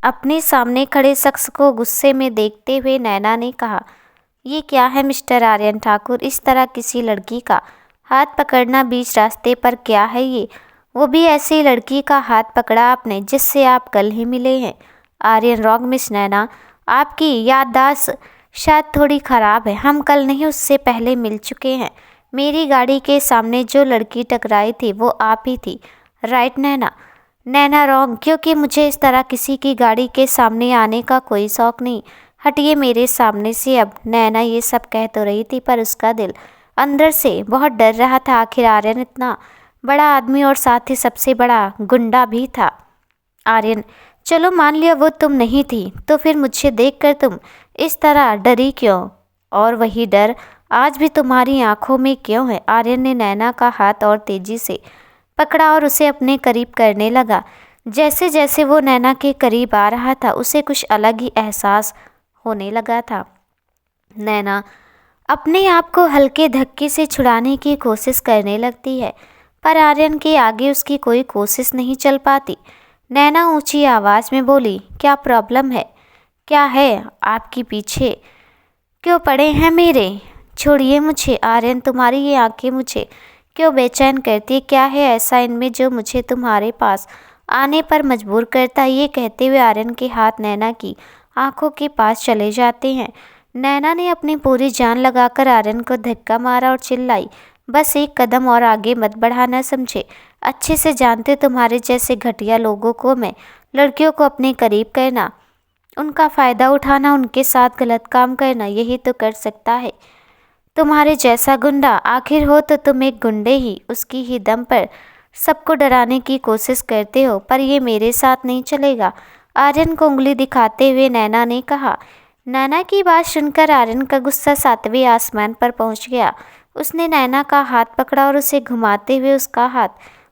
अपने सामने खड़े शख्स को गुस्से में देखते हुए नैना ने कहा, ये क्या है मिस्टर आर्यन ठाकुर, इस तरह किसी लड़की का हाथ पकड़ना बीच रास्ते पर, क्या है ये? वो भी ऐसी लड़की का हाथ पकड़ा आपने जिससे आप कल ही मिले हैं। आर्यन रॉन्ग मिस नैना, आपकी याददाश्त शायद थोड़ी ख़राब है। हम कल नहीं उससे पहले मिल चुके हैं। मेरी गाड़ी के सामने जो लड़की टकराई थी वो आप ही थी, राइट नैना? नैना रॉन्ग, क्योंकि मुझे इस तरह किसी की गाड़ी के सामने आने का कोई शौक़ नहीं। हटिए मेरे सामने से अब। नैना ये सब कह तो रही थी पर उसका दिल अंदर से बहुत डर रहा था। आखिर आर्यन इतना बड़ा आदमी और साथ ही सबसे बड़ा गुंडा भी था। आर्यन, चलो मान लिया वो तुम नहीं थी, तो फिर मुझे देखकर तुम इस तरह डरी क्यों? और वही डर आज भी तुम्हारी आंखों में क्यों है? आर्यन ने नैना का हाथ और तेजी से पकड़ा और उसे अपने करीब करने लगा। जैसे जैसे वो नैना के करीब आ रहा था उसे कुछ अलग ही एहसास होने लगा था। नैना अपने आप को हल्के धक्के से छुड़ाने की कोशिश करने लगती है, पर आर्यन के आगे उसकी कोई कोशिश नहीं चल पाती। नैना ऊंची आवाज़ में बोली, क्या प्रॉब्लम है? क्या है आपकी पीछे क्यों पड़े हैं मेरे? छोड़िए मुझे। आर्यन, तुम्हारी ये आंखें मुझे क्यों बेचैन करती है? क्या है ऐसा इनमें जो मुझे तुम्हारे पास आने पर मजबूर करता है? ये कहते हुए आर्यन के हाथ नैना की आंखों के पास चले जाते हैं। नैना ने अपनी पूरी जान लगाकर आर्यन को धक्का मारा और चिल्लाई, बस एक कदम और आगे मत बढ़ाना, समझे? अच्छे से जानते तुम्हारे जैसे घटिया लोगों को मैं लड़कियों को अपने करीब करना, उनका फ़ायदा उठाना, उनके साथ गलत काम करना, यही तो कर सकता है तुम्हारे जैसा गुंडा। आखिर हो तो तुम एक गुंडे ही, उसकी ही दम पर सबको डराने की कोशिश करते हो, पर ये मेरे साथ नहीं चलेगा। आर्यन को उंगली दिखाते हुए नैना ने कहा। नैना की बात सुनकर आर्यन का गुस्सा 7वें आसमान पर पहुंच गया। उसने नैना का हाथ पकड़ा और उसे घुमाते हुए उसका हाथ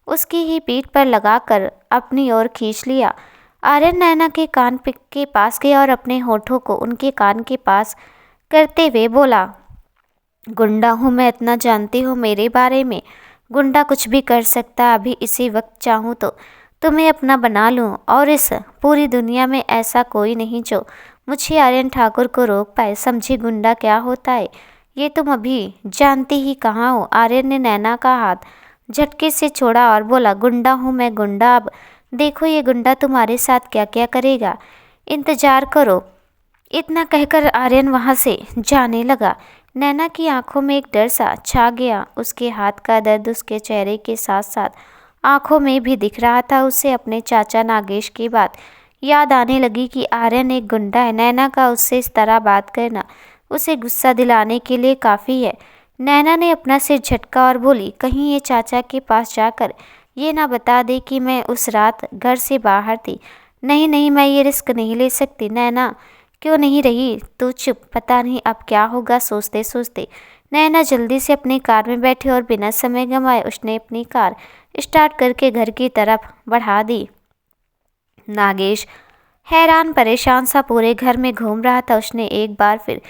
उसकी ही पीठ पर लगाकर अपनी ओर खींच लिया। आर्यन नैना के कान के पास गया और अपने होठों को उनके कान के पास करते हुए बोला, गुंडा हूँ मैं, इतना जानती हूँ मेरे बारे में। गुंडा कुछ भी कर सकता, अभी इसी वक्त चाहूँ तो तुम्हें अपना बना लूँ, और इस पूरी दुनिया में ऐसा कोई नहीं जो मुझे आर्यन ठाकुर को रोक पाए। समझी गुंडा क्या होता है ये तुम अभी जानती ही कहाँ हो। आर्यन ने नैना का हाथ झटके से छोड़ा और बोला, गुंडा हूँ मैं, गुंडा। अब देखो ये गुंडा तुम्हारे साथ क्या क्या करेगा, इंतजार करो। इतना कहकर आर्यन वहाँ से जाने लगा। नैना की आंखों में एक डर सा छा गया। उसके हाथ का दर्द उसके चेहरे के साथ साथ आंखों में भी दिख रहा था। उसे अपने चाचा नागेश की बात याद आने लगी कि आर्यन एक गुंडा है। नैना का उससे इस तरह बात करना उसे गुस्सा दिलाने के लिए काफ़ी है। नैना ने अपना सिर झटका और बोली, कहीं ये चाचा के पास जाकर ये ना बता दे कि मैं उस रात घर से बाहर थी। नहीं नहीं, मैं ये रिस्क नहीं ले सकती। नैना, क्यों नहीं रही तू चुप? पता नहीं अब क्या होगा। सोचते सोचते नैना जल्दी से अपनी कार में बैठी और बिना समय गंवाए उसने अपनी कार स्टार्ट करके घर की तरफ बढ़ा दी। नागेश हैरान परेशान सा पूरे घर में घूम रहा था। उसने एक बार फिर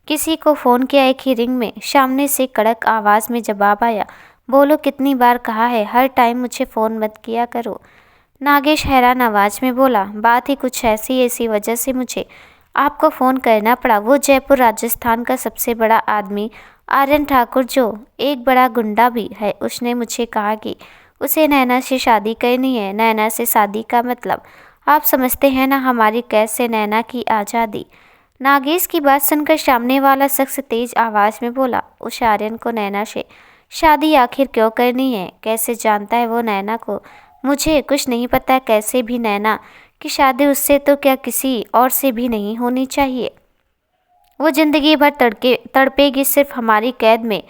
किसी को फ़ोन किया। एक ही रिंग में सामने से कड़क आवाज़ में जवाब आया, बोलो, कितनी बार कहा है हर टाइम मुझे फ़ोन मत किया करो। नागेश हैरान आवाज़ में बोला, बात ही कुछ ऐसी, इसी वजह से मुझे आपको फ़ोन करना पड़ा। वो जयपुर राजस्थान का सबसे बड़ा आदमी आर्यन ठाकुर, जो एक बड़ा गुंडा भी है, उसने मुझे कहा कि उसे नैना से शादी करनी है। नैना से शादी का मतलब आप समझते हैं ना, हमारी कैद से नैना की आज़ादी। नागेश की बात सुनकर सामने वाला शख्स तेज आवाज़ में बोला, उस आर्यन को नैना से शादी आखिर क्यों करनी है? कैसे जानता है वो नैना को? मुझे कुछ नहीं पता। कैसे भी नैना की शादी उससे तो क्या किसी और से भी नहीं होनी चाहिए। वो ज़िंदगी भर तड़पेगी सिर्फ हमारी कैद में।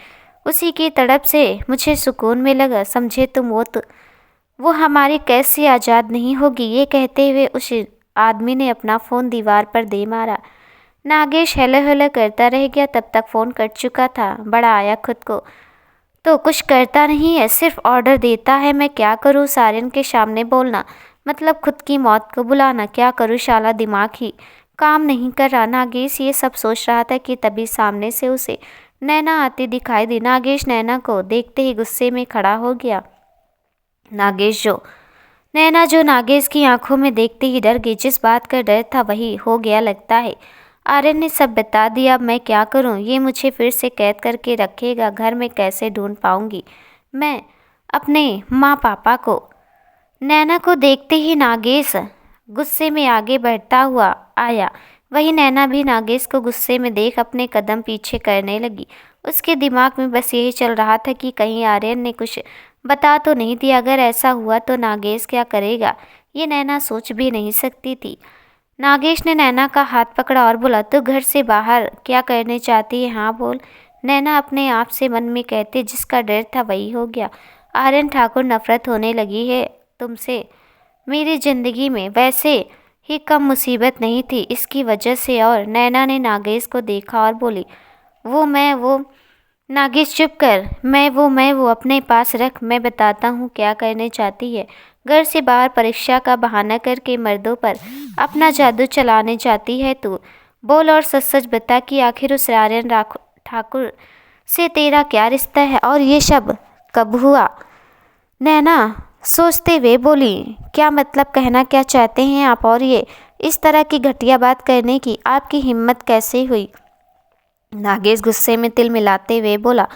उसी की तड़प से मुझे सुकून मिलेगा, समझे तुम? वो हमारी कैद से आज़ाद नहीं होगी। ये कहते हुए उस आदमी ने अपना फ़ोन दीवार पर दे मारा। नागेश हेलो हेलो करता रह गया। तब तक फ़ोन कट चुका था। बड़ा आया खुद को तो कुछ करता नहीं है, सिर्फ ऑर्डर देता है। मैं क्या करूँ? आर्यन के सामने बोलना मतलब खुद की मौत को बुलाना। क्या करूँ? शाला दिमाग ही काम नहीं कर रहा। नागेश ये सब सोच रहा था कि तभी सामने से उसे नैना आती दिखाई दी। नागेश नैना को देखते ही गुस्से में खड़ा हो गया। नागेश जो नैना जो नागेश की आंखों में देखते ही डर गई। जिस बात का डर था वही हो गया लगता है। आर्यन ने सब बता दिया। अब मैं क्या करूं? ये मुझे फिर से कैद करके रखेगा। घर में कैसे ढूंढ पाऊंगी मैं अपने माँ पापा को? नैना को देखते ही नागेश गुस्से में आगे बढ़ता हुआ आया। वही नैना भी नागेश को गुस्से में देख अपने कदम पीछे करने लगी। उसके दिमाग में बस यही चल रहा था कि कहीं आर्यन ने कुछ बता तो नहीं दिया। अगर ऐसा हुआ तो नागेश क्या करेगा, ये नैना सोच भी नहीं सकती थी। नागेश ने नैना का हाथ पकड़ा और बोला, तो घर से बाहर क्या करने चाहती है? हाँ बोल। नैना अपने आप से मन में कहते, जिसका डर था वही हो गया। आर्यन ठाकुर, नफरत होने लगी है तुमसे। मेरी जिंदगी में वैसे ही कम मुसीबत नहीं थी इसकी वजह से। और नैना ने नागेश को देखा और बोली, वो नागेश चुप कर। मैं वो अपने पास रख। मैं बताता हूँ क्या करने चाहती है। घर से बाहर परीक्षा का बहाना करके मर्दों पर अपना जादू चलाने चाहती है तू। बोल और सच सच बता कि आखिर उस आर्यन ठाकुर से तेरा क्या रिश्ता है और ये सब कब हुआ? नैना सोचते हुए बोली, क्या मतलब? कहना क्या चाहते हैं आप? और ये इस तरह की घटिया बात करने की आपकी हिम्मत कैसे हुई? नागेश गुस्से में तिल मिलाते हुए बोला,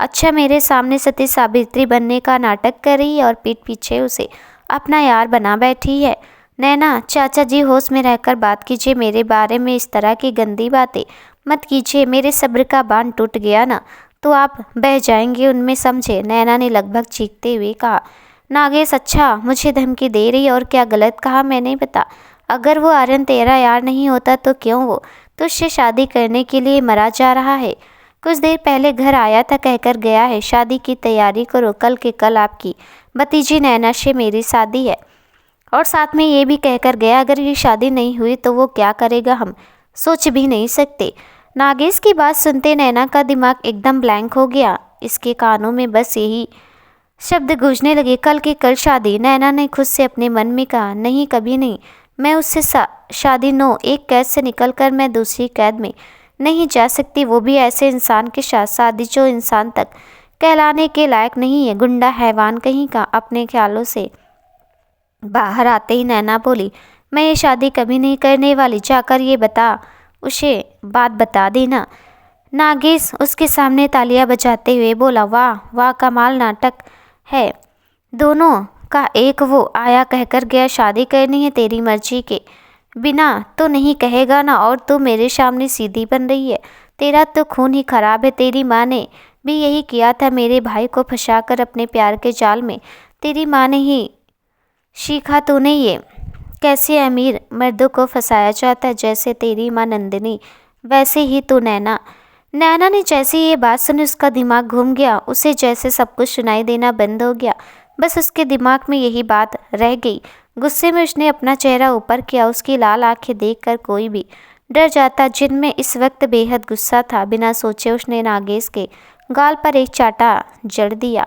अच्छा मेरे सामने सती सावित्री बनने का नाटक कर रही है और पीठ पीछे उसे अपना यार बना बैठी है। नैना, चाचा जी होश में रहकर बात कीजिए। मेरे बारे में इस तरह की गंदी बातें मत कीजिए। मेरे सब्र का बांध टूट गया ना तो आप बह जाएंगे उनमें, समझे? नैना ने लगभग चीखते हुए कहा। नागेश, अच्छा मुझे धमकी दे रही है? और क्या गलत कहा मैंने? बता। अगर वो आर्यन तेरा यार नहीं होता तो क्यों वो तुझसे शादी करने के लिए मरा जा रहा है? कुछ देर पहले घर आया था, कहकर गया है शादी की तैयारी करो, कल के कल आपकी भतीजी नैना से मेरी शादी है। और साथ में ये भी कहकर गया अगर ये शादी नहीं हुई तो वो क्या करेगा हम सोच भी नहीं सकते। नागेश की बात सुनते नैना का दिमाग एकदम ब्लैंक हो गया। इसके कानों में बस यही शब्द गूंजने लगे, कल की कल शादी। नैना ने खुद से अपने मन में कहा, नहीं कभी नहीं। मैं उससे शादी नो। एक कैद से निकलकर मैं दूसरी कैद में नहीं जा सकती, वो भी ऐसे इंसान के साथ शादी जो इंसान तक कहलाने के लायक नहीं है, गुंडा हैवान कहीं का। अपने ख्यालों से बाहर आते ही नैना बोली, मैं ये शादी कभी नहीं करने वाली। जाकर ये बता, उसे बात बता देना। नागेश उसके सामने तालियां बजाते हुए बोला, वाह वाह, कमाल नाटक है दोनों का। एक वो आया कहकर गया शादी करनी है तेरी मर्जी के बिना तो नहीं कहेगा ना, और तू मेरे सामने सीधी बन रही है। तेरा तो खून ही खराब है। तेरी माँ ने भी यही किया था, मेरे भाई को फंसाकर अपने प्यार के जाल में। तेरी माँ ने ही सीखा तूने ये कैसे अमीर मर्दों को फंसाया जाता है, जैसे तेरी माँ नंदिनी वैसे ही तू नैना। नैना ने जैसे ये बात सुनी उसका दिमाग घूम गया। उसे जैसे सब कुछ सुनाई देना बंद हो गया। बस उसके दिमाग में यही बात रह गई। गुस्से में उसने अपना चेहरा ऊपर किया। उसकी लाल आंखें देखकर कोई भी डर जाता, जिनमें इस वक्त बेहद गुस्सा था। बिना सोचे उसने नागेश के गाल पर एक चाटा जड़ दिया।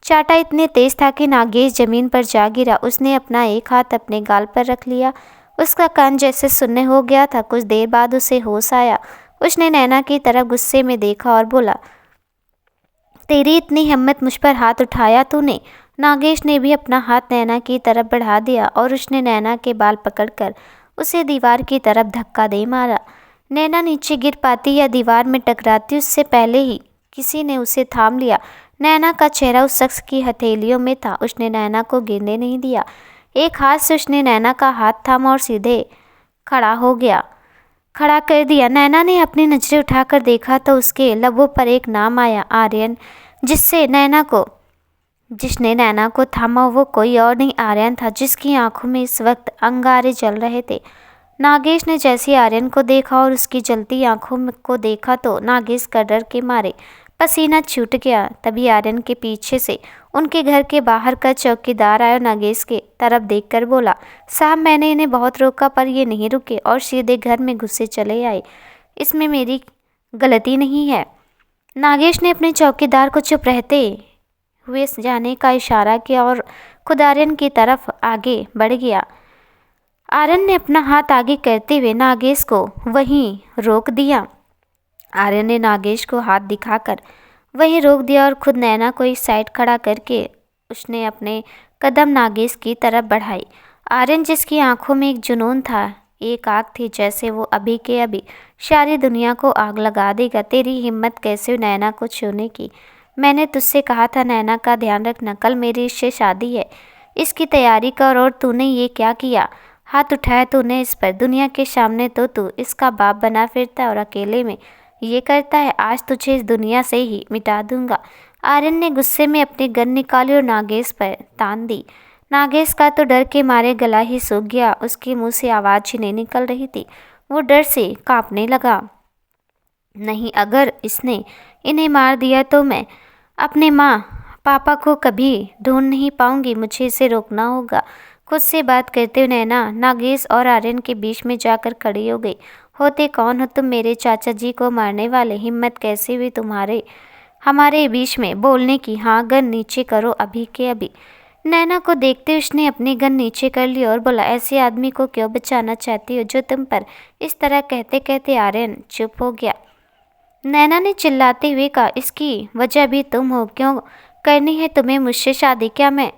चाटा इतने तेज था कि नागेश जमीन पर जा गिरा। उसने अपना एक हाथ अपने गाल पर रख लिया। उसका कान जैसे सुन्न हो गया था। कुछ देर बाद उसे होश आया। उसने नैना की तरफ गुस्से में देखा और बोला, तेरी इतनी हिम्मत, मुझ पर हाथ उठाया तूने? नागेश ने भी अपना हाथ नैना की तरफ बढ़ा दिया और उसने नैना के बाल पकड़कर उसे दीवार की तरफ धक्का दे मारा। नैना नीचे गिर पाती या दीवार में टकराती उससे पहले ही किसी ने उसे थाम लिया। नैना का चेहरा उस शख्स की हथेलियों में था। उसने नैना को गिरने नहीं दिया। एक हाथ से उसने नैना का हाथ थामा और सीधे खड़ा कर दिया। नैना ने अपनी नजरें उठाकर देखा तो उसके लबों पर एक नाम आया, आर्यन। जिसने नैना को थामा वो कोई और नहीं, आर्यन था, जिसकी आंखों में इस वक्त अंगारे जल रहे थे। नागेश ने जैसे आर्यन को देखा और उसकी जलती आंखों को देखा तो नागेश का डर के मारे पसीना छूट गया। तभी आर्यन के पीछे से उनके घर के बाहर का चौकीदार आया। नागेश के तरफ देखकर बोला, साहब मैंने इन्हें बहुत रोका पर ये नहीं रुके और सीधे घर में घुसे चले आए। इसमें मेरी गलती नहीं है। नागेश ने अपने चौकीदार को चुप रहते हुए जाने का इशारा किया और खुद आर्यन की तरफ आगे बढ़ गया। आर्यन ने अपना हाथ आगे करते हुए नागेश को वहीं रोक दिया। आर्यन ने नागेश को हाथ दिखाकर वहीं रोक दिया और खुद नैना को एक साइड खड़ा करके उसने अपने कदम नागेश की तरफ बढ़ाई। आर्यन, जिसकी आंखों में एक जुनून था, एक आग थी, जैसे वो अभी के अभी सारी दुनिया को आग लगा देगा। तेरी हिम्मत कैसे हुई नैना को छूने की? मैंने तुझसे कहा था नैना का ध्यान रखना, कल मेरी इससे शादी है, इसकी तैयारी कर। और तूने ये क्या किया? हाथ उठाया तूने इस पर। दुनिया के सामने तो तू इसका बाप बना फिरता है और अकेले में ये करता है। आज तुझे इस दुनिया से ही मिटा दूंगा। आर्यन ने गुस्से में अपनी गन निकाली और नागेश पर तान दी। नागेश का तो डर के मारे गला ही सूख गया, उसके मुंह से आवाज़ ही नहीं निकल रही थी। वो डर से कांपने लगा। नहीं, अगर इसने इन्हें मार दिया तो मैं अपने माँ पापा को कभी ढूंढ नहीं पाऊंगी। मुझे इसे रोकना होगा। खुद से बात करते हुए नैना नागेश और आर्यन के बीच में जाकर खड़ी हो गई। होते कौन हो तुम? मेरे चाचा जी को मारने वाले? हिम्मत कैसे हुई तुम्हारे हमारे बीच में बोलने की? हाँ, गन नीचे करो अभी के अभी। नैना को देखते उसने अपनी गन नीचे कर ली और बोला, ऐसे आदमी को क्यों बचाना चाहती हो जो तुम पर इस तरह? कहते कहते आर्यन चुप हो गया। नैना ने चिल्लाते हुए कहा, इसकी वजह भी तुम हो। क्यों करनी है तुम्हें मुझसे शादी? क्या मैं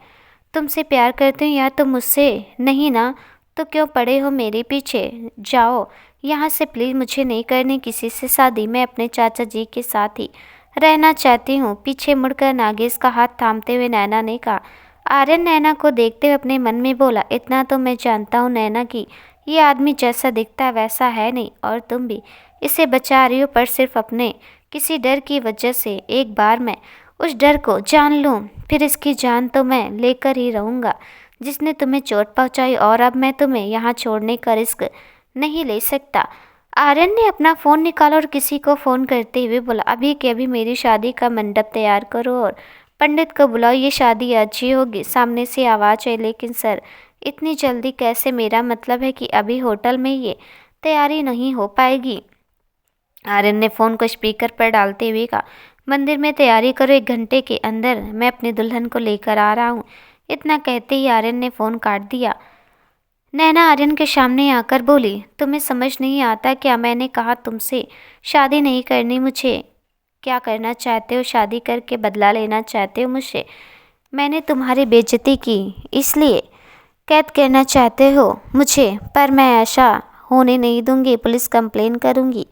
तुमसे प्यार करती हूँ या तुम मुझसे नहीं ना? तो क्यों पड़े हो मेरे पीछे? जाओ यहाँ से प्लीज़, मुझे नहीं करनी किसी से शादी। मैं अपने चाचा जी के साथ ही रहना चाहती हूँ। पीछे मुड़कर नागेश का हाथ थामते हुए नैना ने कहा। आर्यन नैना को देखते हुए अपने मन में बोला, इतना तो मैं जानता हूँ नैना कि ये आदमी जैसा दिखता है वैसा है नहीं, और तुम भी इसे बचा रही हो पर सिर्फ अपने किसी डर की वजह से। एक बार मैं उस डर को जान लूँ फिर इसकी जान तो मैं लेकर ही रहूँगा जिसने तुम्हें चोट पहुँचाई, और अब मैं तुम्हें यहाँ छोड़ने का रिस्क नहीं ले सकता। आर्यन ने अपना फ़ोन निकाला और किसी को फ़ोन करते हुए बोला, अभी के अभी मेरी शादी का मंडप तैयार करो और पंडित को बुलाओ, ये शादी अच्छी होगी। सामने से आवाज़ आई, लेकिन सर इतनी जल्दी कैसे? मेरा मतलब है कि अभी होटल में ये तैयारी नहीं हो पाएगी। आर्यन ने फ़ोन को स्पीकर पर डालते हुए कहा, मंदिर में तैयारी करो, 1 घंटे के अंदर मैं अपनी दुल्हन को लेकर आ रहा हूँ। इतना कहते ही आर्यन ने फ़ोन काट दिया। नैना आर्यन के सामने आकर बोली, तुम्हें समझ नहीं आता क्या? मैंने कहा तुमसे शादी नहीं करनी। मुझे क्या करना चाहते हो? शादी करके बदला लेना चाहते हो मुझसे? मैंने तुम्हारी बेइज्जती की इसलिए कैद करना चाहते हो मुझे, पर मैं ऐसा होने नहीं दूंगी। पुलिस कंप्लेन करूंगी।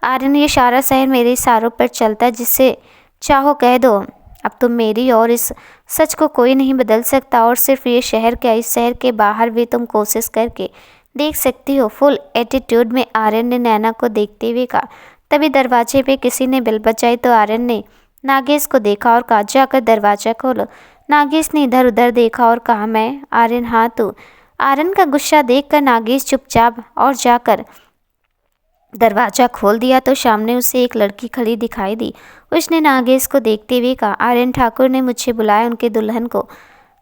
आर्यन, ये सारा शहर मेरे इशारों पर चलता है, जिससे चाहो कह दो। अब तुम मेरी और इस सच को कोई नहीं बदल सकता, और सिर्फ ये शहर क्या, इस शहर के बाहर भी तुम कोशिश करके देख सकती हो। फुल एटीट्यूड में आर्यन ने नैना को देखते हुए कहा। तभी दरवाजे पे किसी ने बेल बजाई तो आर्यन ने नागेश को देखा और कहा, जाकर दरवाज़ा खोलो। नागेश ने इधर उधर देखा और कहा, मैं? आर्यन, हाँ तू। आर्यन का गुस्सा देखकर नागेश चुपचाप और जाकर दरवाज़ा खोल दिया तो सामने उसे एक लड़की खड़ी दिखाई दी। उसने नागेश को देखते हुए कहा, आर्यन ठाकुर ने मुझे बुलाया उनके दुल्हन को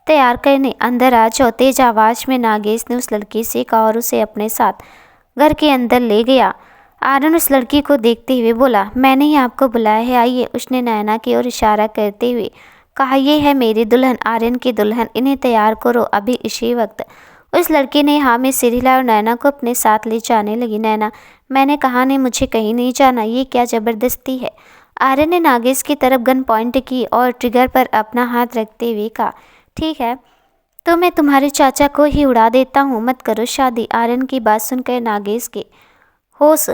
तैयार करने, अंदर आ जाओ। तेज आवाज़ में नागेश ने उस लड़की से कहा और उसे अपने साथ घर के अंदर ले गया। आर्यन उस लड़की को देखते हुए बोला, मैंने ही आपको बुलाया है, आइए। उसने नैना की ओर इशारा करते हुए कहा, ये है मेरी दुल्हन, आर्यन की दुल्हन, इन्हें तैयार करो अभी इसी वक्त। उस लड़की ने हाँ में सिर हिलाया और नैना को अपने साथ ले जाने लगी। नैना, मैंने कहा नहीं, मुझे कहीं नहीं जाना, ये क्या ज़बरदस्ती है? आर्यन ने नागेश की तरफ गन पॉइंट की और ट्रिगर पर अपना हाथ रखते हुए कहा, ठीक है तो मैं तुम्हारे चाचा को ही उड़ा देता हूँ, मत करो शादी। आर्यन की बात सुनकर नागेश के होश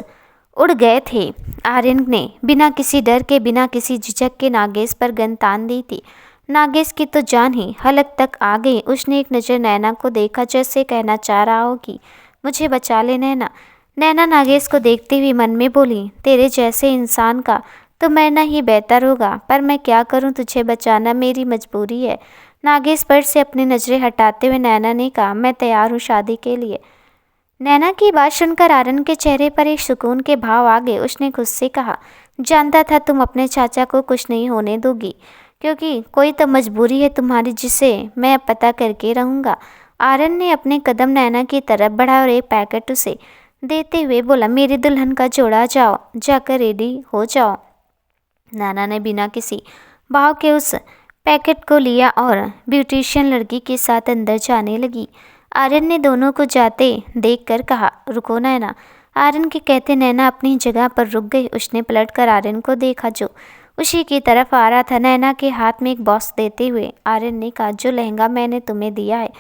उड़ गए थे। आर्यन ने बिना किसी डर के, बिना किसी झिझक के नागेश पर गन तान दी थी। नागेश की तो जान ही हलक तक आ गई। उसने एक नज़र नैना को देखा, जैसे कहना चाह रहा हो कि मुझे बचा ले नैना। नैना नागेश को देखते हुए मन में बोली, तेरे जैसे इंसान का तो मरना ही बेहतर होगा, पर मैं क्या करूं, तुझे बचाना मेरी मजबूरी है। नागेश पर से अपनी नज़रें हटाते हुए नैना ने कहा, मैं तैयार हूँ शादी के लिए। नैना की बात सुनकर आर्यन के चेहरे पर एक सुकून के भाव आ गए। उसने खुद से कहा, जानता था तुम अपने चाचा को कुछ नहीं होने दोगी, क्योंकि कोई तो मजबूरी है तुम्हारी जिसे मैं पता करके रहूँगा। आर्यन ने अपने कदम नैना की तरफ बढ़ाए और एक पैकेट उसे देते हुए बोला, मेरी दुल्हन का जोड़ा, जाओ जाकर रेडी हो जाओ। नैना ने बिना किसी भाव के उस पैकेट को लिया और ब्यूटिशियन लड़की के साथ अंदर जाने लगी। आर्यन ने दोनों को जाते देखकर कहा, रुको नैना। आर्यन के कहते नैना अपनी जगह पर रुक गई। उसने पलटकर आर्यन को देखा जो उसी की तरफ आ रहा था। नैना के हाथ में एक बॉक्स देते हुए आर्यन ने कहा, जो लहंगा मैंने तुम्हें दिया है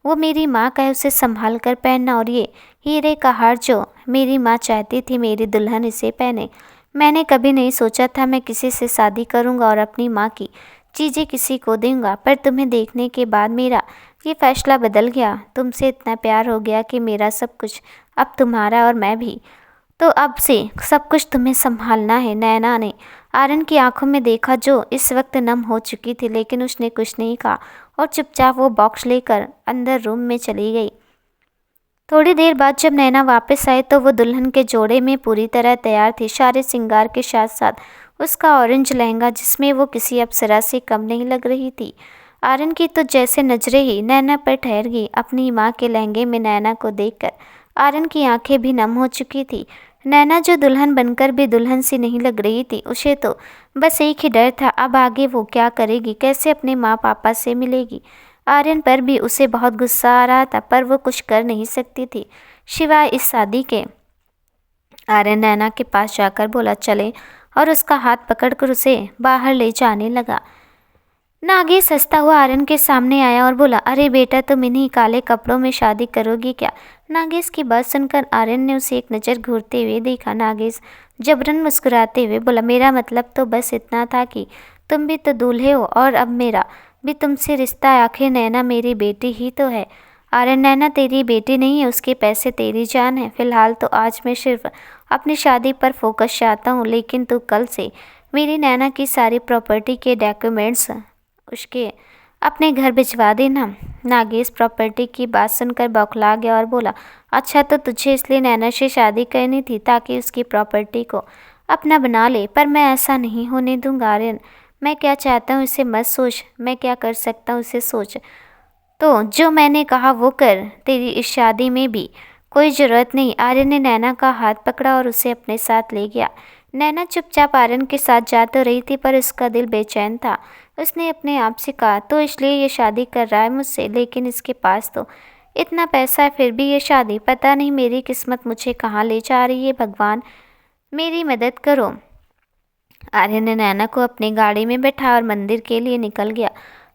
वो मेरी माँ का है, उसे संभाल कर पहनना। और ये हीरे का हार जो मेरी माँ चाहती थी मेरी दुल्हन इसे पहने। मैंने कभी नहीं सोचा था मैं किसी से शादी करूँगा और अपनी माँ की चीज़ें किसी को दूंगा, पर तुम्हें देखने के बाद मेरा ये फैसला बदल गया। तुमसे इतना प्यार हो गया कि मेरा सब कुछ अब तुम्हारा और मैं भी। तो अब से सब कुछ तुम्हें संभालना है। नैना ने आर्यन की आंखों में देखा जो इस वक्त नम हो चुकी थी, लेकिन उसने कुछ नहीं कहा और चुपचाप वो बॉक्स लेकर अंदर रूम में चली गई। थोड़ी देर बाद जब नैना वापस आई तो वो दुल्हन के जोड़े में पूरी तरह तैयार थी, सारे श्रृंगार के साथ साथ उसका ऑरेंज लहंगा जिसमें वो किसी अप्सरा से कम नहीं लग रही थी। आर्यन की तो जैसे नजरें ही नैना पर ठहर गई। अपनी माँ के लहंगे में नैना को देखकर आर्यन की आंखें भी नम हो चुकी थी। नैना जो दुल्हन बनकर भी दुल्हन सी नहीं लग रही थी, उसे तो बस एक ही डर था, अब आगे वो क्या करेगी, कैसे अपने माँ पापा से मिलेगी। आर्यन पर भी उसे बहुत गुस्सा आ रहा था, पर वो कुछ कर नहीं सकती थी सिवाय इस शादी के। आर्यन नैना के पास जाकर बोला, चले, और उसका हाथ पकड़कर उसे बाहर ले जाने लगा। नागेश हंसता हुआ आर्यन के सामने आया और बोला, अरे बेटा, तुम इन्हीं काले कपड़ों में शादी करोगी क्या? नागेश की बात सुनकर आर्यन ने उसे एक नज़र घूरते हुए देखा। नागेश जबरन मुस्कुराते हुए बोला, मेरा मतलब तो बस इतना था कि तुम भी तो दूल्हे हो और अब मेरा भी तुमसे रिश्ता है। आखिर नैना मेरी बेटी ही तो है। आर्यन, नैना तेरी बेटी नहीं है, उसके पैसे तेरी जान है। फिलहाल तो आज मैं सिर्फ अपनी शादी पर फोकस चाहता हूँ, लेकिन तू कल से मेरी नैना की सारी प्रॉपर्टी के डॉक्यूमेंट्स उसके अपने घर भिजवा देना। नागेश प्रॉपर्टी की बात सुनकर बौखला गया और बोला, अच्छा, तो तुझे इसलिए नैना से शादी करनी थी ताकि उसकी प्रॉपर्टी को अपना बना ले, पर मैं ऐसा नहीं होने दूंगा। आर्यन, मैं क्या चाहता हूँ इसे मत सोच, मैं क्या कर सकता हूँ इसे सोच। तो जो मैंने कहा वो कर, तेरी इस शादी में भी कोई ज़रूरत नहीं। आर्यन ने नैना का हाथ पकड़ा और उसे अपने साथ ले गया। नैना चुपचाप आर्यन के साथ जा तो रही थी, पर उसका दिल बेचैन था। उसने अपने आप से कहा, तो इसलिए ये शादी कर रहा है मुझसे, लेकिन इसके पास तो इतना पैसा है, फिर भी ये शादी, पता नहीं मेरी किस्मत मुझे कहाँ ले जा रही है। भगवान, मेरी मदद करो। आर्यन ने नैना को अपनी गाड़ी में बैठा और मंदिर के लिए निकल गया।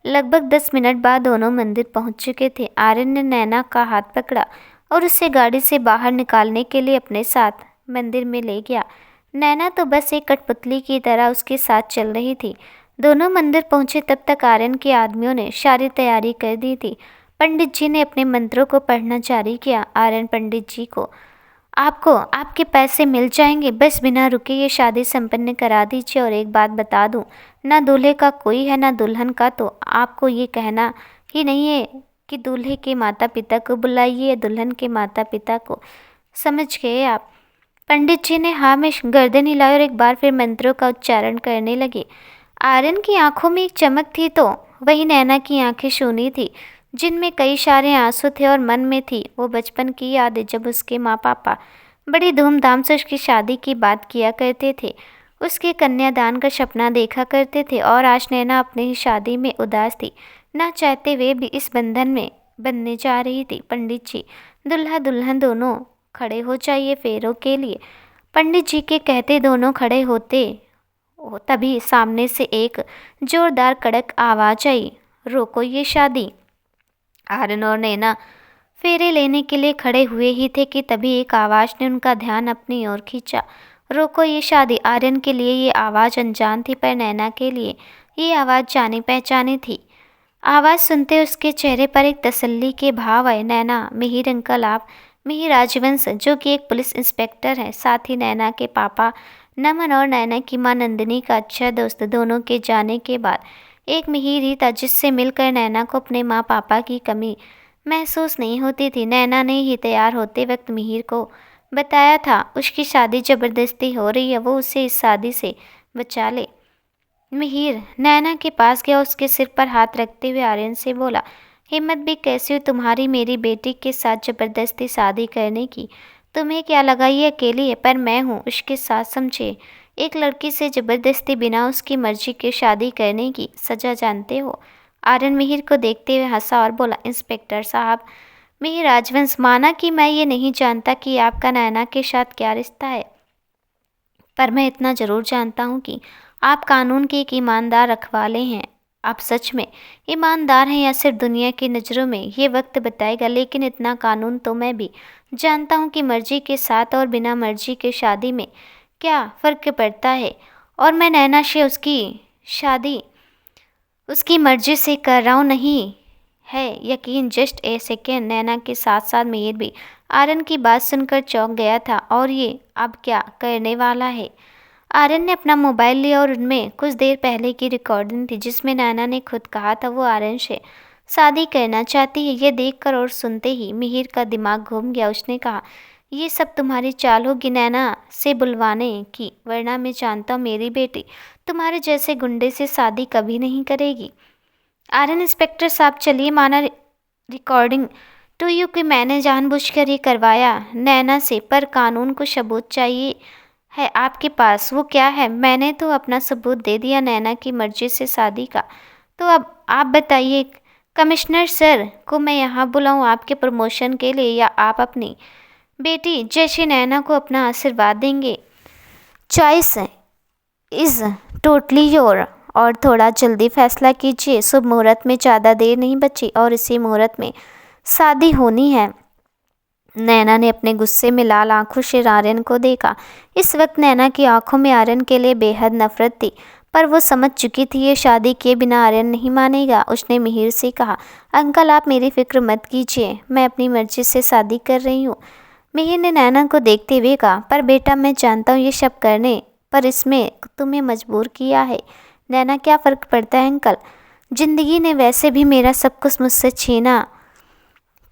लगभग 10 मिनट बाद दोनों मंदिर पहुंच चुके थे। आर्यन ने नैना का हाथ पकड़ा और उसे गाड़ी से बाहर निकालने के लिए अपने साथ मंदिर में ले गया। नैना तो बस एक कठपुतली की तरह उसके साथ चल रही थी। दोनों मंदिर पहुंचे तब तक आर्यन के आदमियों ने सारी तैयारी कर दी थी। पंडित जी ने अपने मंत्रों को पढ़ना जारी किया। आर्यन पंडित जी को, आपको आपके पैसे मिल जाएंगे, बस बिना रुके ये शादी संपन्न करा दीजिए। और एक बात बता दूं, ना दूल्हे का कोई है ना दुल्हन का, तो आपको ये कहना ही नहीं है कि दूल्हे के माता पिता को बुलाइए या दुल्हन के माता पिता को, समझ गए आप? पंडित जी ने हाँ में गर्दन हिलाई और एक बार फिर मंत्रों का उच्चारण करने लगे। आर्यन की आंखों में एक चमक थी तो वही नैना की आंखें सूनी थी, जिनमें कई सारे आंसू थे, और मन में थी वो बचपन की यादें जब उसके माँ पापा बड़ी धूमधाम से उसकी शादी की बात किया करते थे, उसके कन्यादान का सपना देखा करते थे। और आज नैना अपनी ही शादी में उदास थी, ना चाहते हुए भी इस बंधन में बंधने जा रही थी। पंडित जी, दुल्हा दुल्हन दोनों खड़े हो जाइए फेरों के लिए। पंडित जी के कहते दोनों खड़े होते तभी सामने से एक जोरदार कड़क आवाज आई, रोको ये शादी। आर्यन और नैना फेरे लेने के लिए खड़े हुए ही थे कि तभी एक आवाज़ ने उनका ध्यान अपनी ओर खींचा। रोको ये शादी। आर्यन के लिए ये आवाज़ अनजान थी, पर नैना के लिए ये आवाज़ जानी पहचानी थी। आवाज़ सुनते उसके चेहरे पर एक तसल्ली के भाव आए। नैना, मिहिर अंकल, आप मिहिर राजवंश, जो कि एक पुलिस इंस्पेक्टर है, साथ ही नैना के पापा नमन और नैना की मां नंदिनी का अच्छा दोस्त। दोनों के जाने के बाद एक मिहिर ही था जिससे मिलकर नैना को अपने माँ पापा की कमी महसूस नहीं होती थी। नैना ने ही तैयार होते वक्त मिहिर को बताया था उसकी शादी ज़बरदस्ती हो रही है, वो उसे इस शादी से बचा ले। मिहिर नैना के पास गया, उसके सिर पर हाथ रखते हुए आर्यन से बोला, हिम्मत भी कैसी हो तुम्हारी मेरी बेटी के साथ ज़बरदस्ती शादी करने की? तुम्हें क्या लगा ये अकेली है, पर मैं हूँ उसके साथ, समझे? एक लड़की से ज़बरदस्ती बिना उसकी मर्जी के शादी करने की सज़ा जानते हो? आर्यन मिहिर को देखते हुए हंसा और बोला, इंस्पेक्टर साहब, मिहिर राजवंश, माना कि मैं ये नहीं जानता कि आपका नैना के साथ क्या रिश्ता है, पर मैं इतना ज़रूर जानता हूँ कि आप कानून के एक ईमानदार रखवाले हैं। आप सच में ईमानदार हैं या सिर्फ दुनिया की नज़रों में, ये वक्त बताएगा। लेकिन इतना कानून तो मैं भी जानता हूँ कि मर्जी के साथ और बिना मर्जी के शादी में क्या फ़र्क पड़ता है। और मैं नैना से उसकी शादी उसकी मर्जी से कर रहा हूँ, नहीं है यकीन। Just a second. नैना के साथ साथ मिहिर भी आर्यन की बात सुनकर चौंक गया था। और ये अब क्या करने वाला है? आर्यन ने अपना मोबाइल लिया और उनमें कुछ देर पहले की रिकॉर्डिंग थी जिसमें नैना ने खुद कहा था वो आर्यन से शादी करना चाहती है। ये देखकर और सुनते ही मिहिर का दिमाग घूम गया। उसने कहा, ये सब तुम्हारी चाल होगी नैना से बुलवाने की, वरना मैं जानता हूँ मेरी बेटी तुम्हारे जैसे गुंडे से शादी कभी नहीं करेगी। आर्यन, इंस्पेक्टर साहब चलिए, माना रिकॉर्डिंग टू यू कि मैंने जानबूझकर ये करवाया नैना से, पर कानून को सबूत चाहिए है आपके पास। वो क्या है? मैंने तो अपना सबूत दे दिया नैना की मर्जी से शादी का। तो अब आप बताइए कमिश्नर सर को मैं यहाँ बुलाऊँ आपके प्रमोशन के लिए, या आप अपनी बेटी जैसे नैना को अपना आशीर्वाद देंगे? Choice is totally your. और थोड़ा जल्दी फैसला कीजिए। शुभ मुहूर्त में ज़्यादा देर नहीं बची और इसी मुहूर्त में शादी होनी है। नैना ने अपने गुस्से में लाल आंखों से आर्यन को देखा। इस वक्त नैना की आंखों में आर्यन के लिए बेहद नफरत थी, पर वो समझ चुकी थी ये शादी किए बिना आर्यन नहीं मानेगा। उसने मिहिर से कहा, अंकल आप मेरी फिक्र मत कीजिए, मैं अपनी मर्जी से शादी कर रही हूँ। मिहिर ने नैना को देखते हुए कहा, पर बेटा मैं जानता हूँ ये सब करने पर इसमें तुम्हें मजबूर किया है। नैना, क्या फ़र्क पड़ता है अंकल, ज़िंदगी ने वैसे भी मेरा सब कुछ मुझसे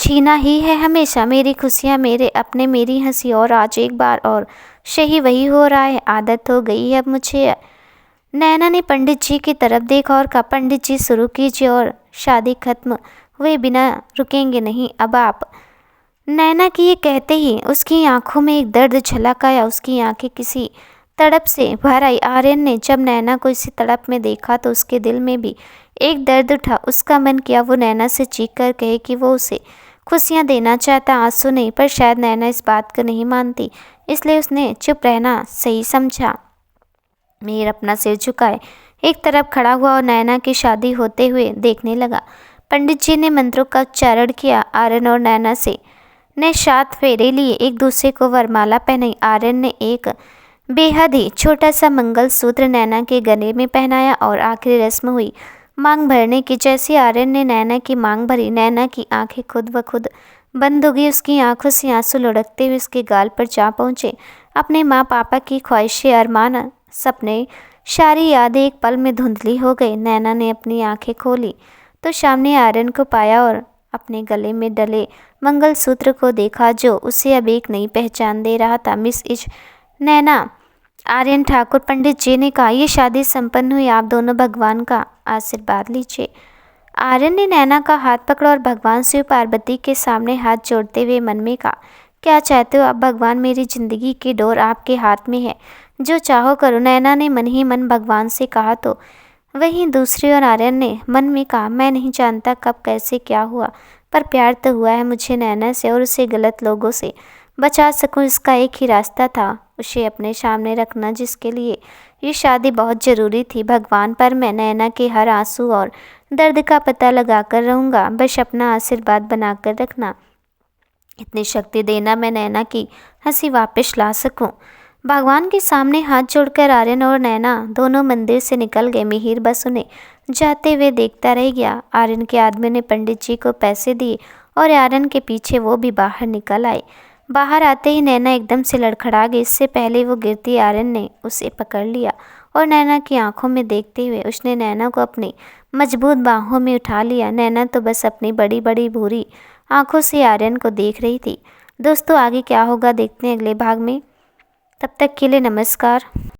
छीना ही है हमेशा। मेरी खुशियाँ, मेरे अपने, मेरी हंसी, और आज एक बार और सही वही हो रहा है। आदत हो गई है अब मुझे। नैना ने पंडित जी की तरफ देखा और कहा, पंडित जी शुरू कीजिए और शादी खत्म हुए बिना रुकेंगे नहीं अब आप। नैना की ये कहते ही उसकी आंखों में एक दर्द झलक आया। उसकी आंखें किसी तड़प से भर आई। आर्यन ने जब नैना को इसी तड़प में देखा तो उसके दिल में भी एक दर्द उठा। उसका मन किया वो नैना से चीख कर कहे कि वो उसे खुशियाँ देना चाहता, आंसू नहीं। पर शायद नैना इस बात को नहीं मानती, इसलिए उसने चुप रहना सही समझा। मिहिर अपना सिर झुकाए एक तरफ खड़ा हुआ और नैना की शादी होते हुए देखने लगा। पंडित जी ने मंत्रों का उच्चारण किया। आर्यन और नैना ने 7 फेरे लिए, एक दूसरे को वरमाला पहनाई। आर्यन ने एक बेहद ही छोटा सा मंगलसूत्र नैना के गले में पहनाया और आखिरी रस्म हुई मांग भरने की। जैसे आर्यन ने नैना की मांग भरी, नैना की आंखें खुद ब खुद बंद हो गई। उसकी आंखों से आंसू लुढ़कते हुए उसके गाल पर जा पहुँचे। अपने माँ पापा की ख्वाहिशें, अरमान, सपने, सारी यादें एक पल में धुंधली हो गई। नैना ने अपनी आंखें खोली तो सामने आर्यन को पाया और अपने गले में डले मंगलसूत्र को देखा जो उसे अब एक नई पहचान दे रहा था। मिस इज नैना, आर्यन ठाकुर। पंडित जी ने कहा, ये शादी संपन्न हुई, आप दोनों भगवान का आशीर्वाद लीजिए। आर्यन ने नैना का हाथ पकड़ा और भगवान शिव पार्वती के सामने हाथ जोड़ते हुए मन में कहा, क्या चाहते हो आप भगवान? मेरी जिंदगी की डोर आपके हाथ में है, जो चाहो करो। नैना ने मन ही मन भगवान से कहा तो वहीं दूसरी ओर आर्यन ने मन में कहा, मैं नहीं जानता कब कैसे क्या हुआ, पर प्यार तो हुआ है मुझे नैना से, और उसे गलत लोगों से बचा सकूं इसका एक ही रास्ता था, उसे अपने सामने रखना, जिसके लिए ये शादी बहुत ज़रूरी थी। भगवान, पर मैं नैना के हर आंसू और दर्द का पता लगा कर रहूँगा, बस अपना आशीर्वाद बना कर रखना, इतनी शक्ति देना मैं नैना की हंसी वापस ला सकूं। भगवान के सामने हाथ जोड़कर आर्यन और नैना दोनों मंदिर से निकल गए। मिहिर बस उन्हें जाते हुए देखता रह गया। आर्यन के आदमी ने पंडित जी को पैसे दिए और आर्यन के पीछे वो भी बाहर निकल आए। बाहर आते ही नैना एकदम से लड़खड़ा गई। इससे पहले वो गिरती आर्यन ने उसे पकड़ लिया और नैना की आंखों में देखते हुए उसने नैना को अपनी मजबूत बाहों में उठा लिया। नैना तो बस अपनी बड़ी बड़ी भूरी आंखों से आर्यन को देख रही थी। दोस्तों, आगे क्या होगा देखते हैं अगले भाग में। तब तक के लिए नमस्कार।